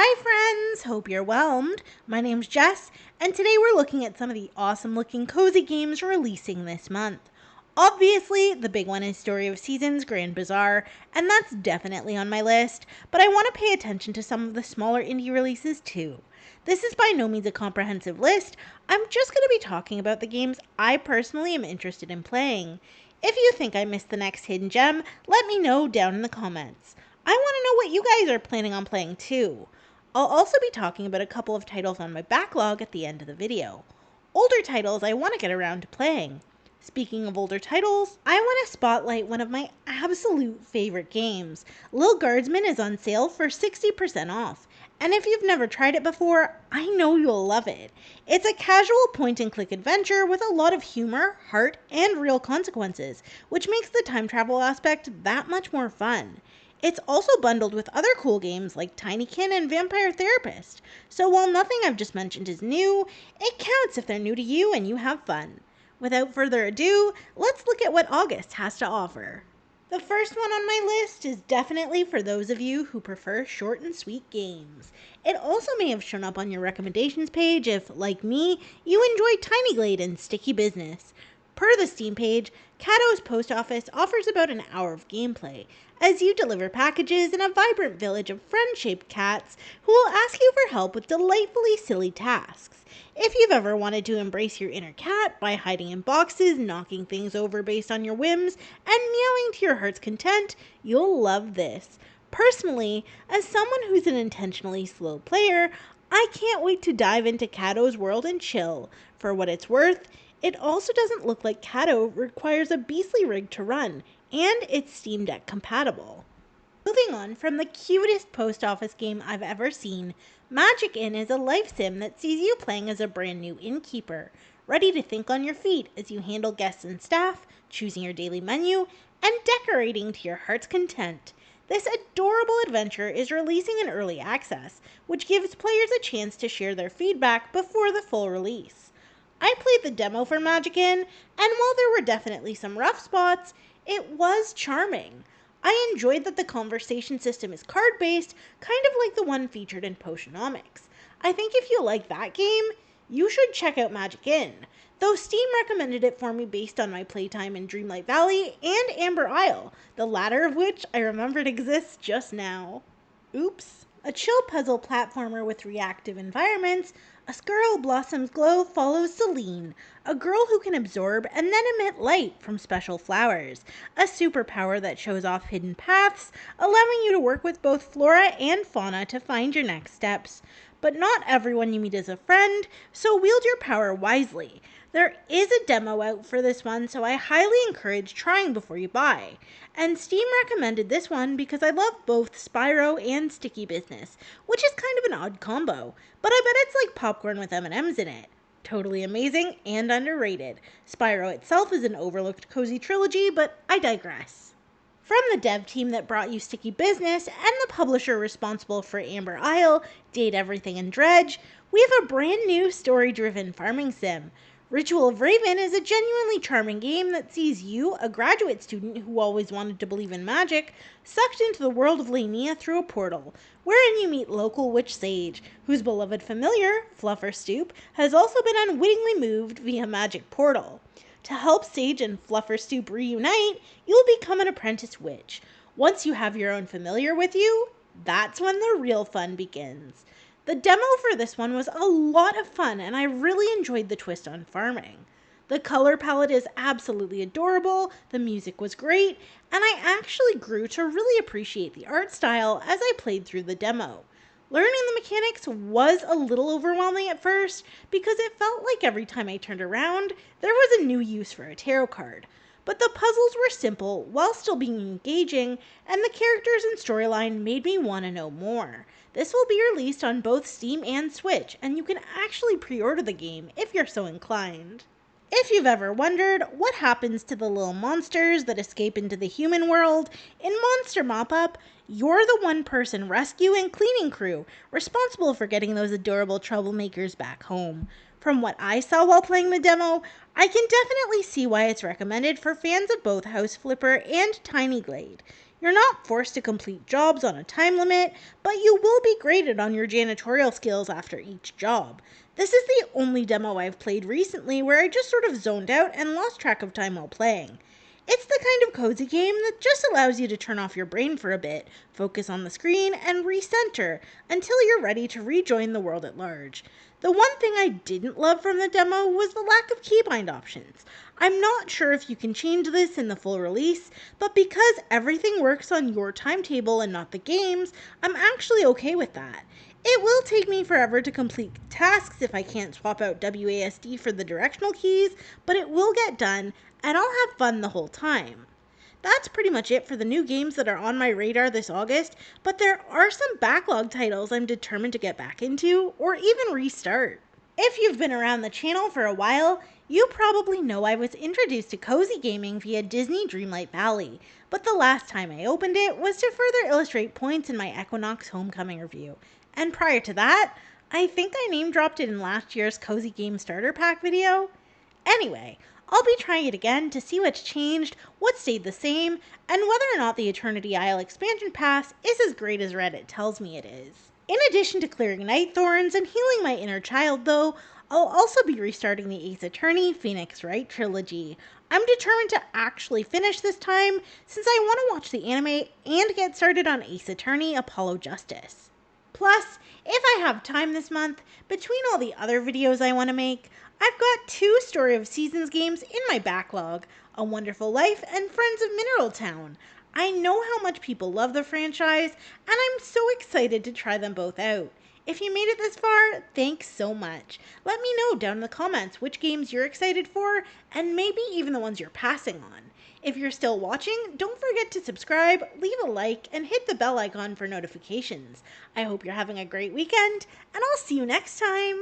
Hi friends, hope you're whelmed. My name's Jess, and today we're looking at some of the awesome looking cozy games releasing this month. Obviously, the big one is Story of Seasons Grand Bazaar, and that's definitely on my list, but I want to pay attention to some of the smaller indie releases too. This is by no means a comprehensive list. I'm just going to be talking about the games I personally am interested in playing. If you think I missed the next hidden gem, let me know down in the comments. I want to know what you guys are planning on playing too. I'll also be talking about a couple of titles on my backlog at the end of the video. Older titles I want to get around to playing. Speaking of older titles, I want to spotlight one of my absolute favorite games. Lil Guardsman is on sale for 60% off, and if you've never tried it before, I know you'll love it. It's a casual point-and-click adventure with a lot of humor, heart, and real consequences, which makes the time travel aspect that much more fun. It's also bundled with other cool games like Tinykin and Vampire Therapist, so while nothing I've just mentioned is new, it counts if they're new to you and you have fun. Without further ado, let's look at what August has to offer. The first one on my list is definitely for those of you who prefer short and sweet games. It also may have shown up on your recommendations page if, like me, you enjoy Tiny Glade and Sticky Business. Per the Steam page, Catto's post office offers about an hour of gameplay, as you deliver packages in a vibrant village of friend-shaped cats who will ask you for help with delightfully silly tasks. If you've ever wanted to embrace your inner cat by hiding in boxes, knocking things over based on your whims, and meowing to your heart's content, you'll love this. Personally, as someone who's an intentionally slow player, I can't wait to dive into Catto's world and chill. For what it's worth, it also doesn't look like Catto requires a beastly rig to run, and it's Steam Deck compatible. Moving on from the cutest post office game I've ever seen, Magic Inn is a life sim that sees you playing as a brand new innkeeper, ready to think on your feet as you handle guests and staff, choosing your daily menu, and decorating to your heart's content. This adorable adventure is releasing in early access, which gives players a chance to share their feedback before the full release. I played the demo for Magic Inn, and while there were definitely some rough spots, it was charming. I enjoyed that the conversation system is card-based, kind of like the one featured in Potionomics. I think if you like that game, you should check out Magic Inn, though Steam recommended it for me based on my playtime in Dreamlight Valley and Amber Isle, the latter of which I remembered exists just now. Oops. A chill puzzle platformer with reactive environments, Oscuro Blossom's Glow follows Celine, a girl who can absorb and then emit light from special flowers, a superpower that shows off hidden paths, allowing you to work with both flora and fauna to find your next steps. But not everyone you meet is a friend, so wield your power wisely. There is a demo out for this one, so I highly encourage trying before you buy. And Steam recommended this one because I love both Spyro and Sticky Business, which is kind of an odd combo, but I bet it's like popcorn with M&Ms in it. Totally amazing and underrated. Spyro itself is an overlooked cozy trilogy, but I digress. From the dev team that brought you Sticky Business and the publisher responsible for Amber Isle, Date Everything and Dredge, we have a brand new story-driven farming sim. Ritual of Raven is a genuinely charming game that sees you, a graduate student who always wanted to believe in magic, sucked into the world of Lania through a portal, wherein you meet local witch Sage, whose beloved familiar, Flufferstoop, has also been unwittingly moved via magic portal. To help Sage and Flufferstoop reunite, you'll become an apprentice witch. Once you have your own familiar with you, that's when the real fun begins. The demo for this one was a lot of fun, and I really enjoyed the twist on farming. The color palette is absolutely adorable, the music was great, and I actually grew to really appreciate the art style as I played through the demo. Learning the mechanics was a little overwhelming at first because it felt like every time I turned around, there was a new use for a tarot card. But the puzzles were simple while still being engaging, and the characters and storyline made me want to know more. This will be released on both Steam and Switch, and you can actually pre-order the game if you're so inclined. If you've ever wondered what happens to the little monsters that escape into the human world, in Monster Mop Up, you're the one-person rescue and cleaning crew responsible for getting those adorable troublemakers back home. From what I saw while playing the demo, I can definitely see why it's recommended for fans of both House Flipper and Tiny Glade. You're not forced to complete jobs on a time limit, but you will be graded on your janitorial skills after each job. This is the only demo I've played recently where I just sort of zoned out and lost track of time while playing. It's the kind of cozy game that just allows you to turn off your brain for a bit, focus on the screen, and recenter until you're ready to rejoin the world at large. The one thing I didn't love from the demo was the lack of keybind options. I'm not sure if you can change this in the full release, but because everything works on your timetable and not the game's, I'm actually okay with that. It will take me forever to complete tasks if I can't swap out WASD for the directional keys, but it will get done, and I'll have fun the whole time. That's pretty much it for the new games that are on my radar this August, but there are some backlog titles I'm determined to get back into, or even restart. If you've been around the channel for a while, you probably know I was introduced to cozy gaming via Disney Dreamlight Valley, but the last time I opened it was to further illustrate points in my Equinox Homecoming review. And prior to that, I think I name dropped it in last year's Cozy Game Starter Pack video. Anyway, I'll be trying it again to see what's changed, what stayed the same, and whether or not the Eternity Isle expansion pass is as great as Reddit tells me it is. In addition to clearing night thorns and healing my inner child though, I'll also be restarting the Ace Attorney Phoenix Wright Trilogy. I'm determined to actually finish this time since I want to watch the anime and get started on Ace Attorney Apollo Justice. Plus, if I have time this month, between all the other videos I want to make, I've got 2 Story of Seasons games in my backlog, A Wonderful Life and Friends of Mineral Town. I know how much people love the franchise, and I'm so excited to try them both out. If you made it this far, thanks so much. Let me know down in the comments which games you're excited for, and maybe even the ones you're passing on. If you're still watching, don't forget to subscribe, leave a like, and hit the bell icon for notifications. I hope you're having a great weekend, and I'll see you next time!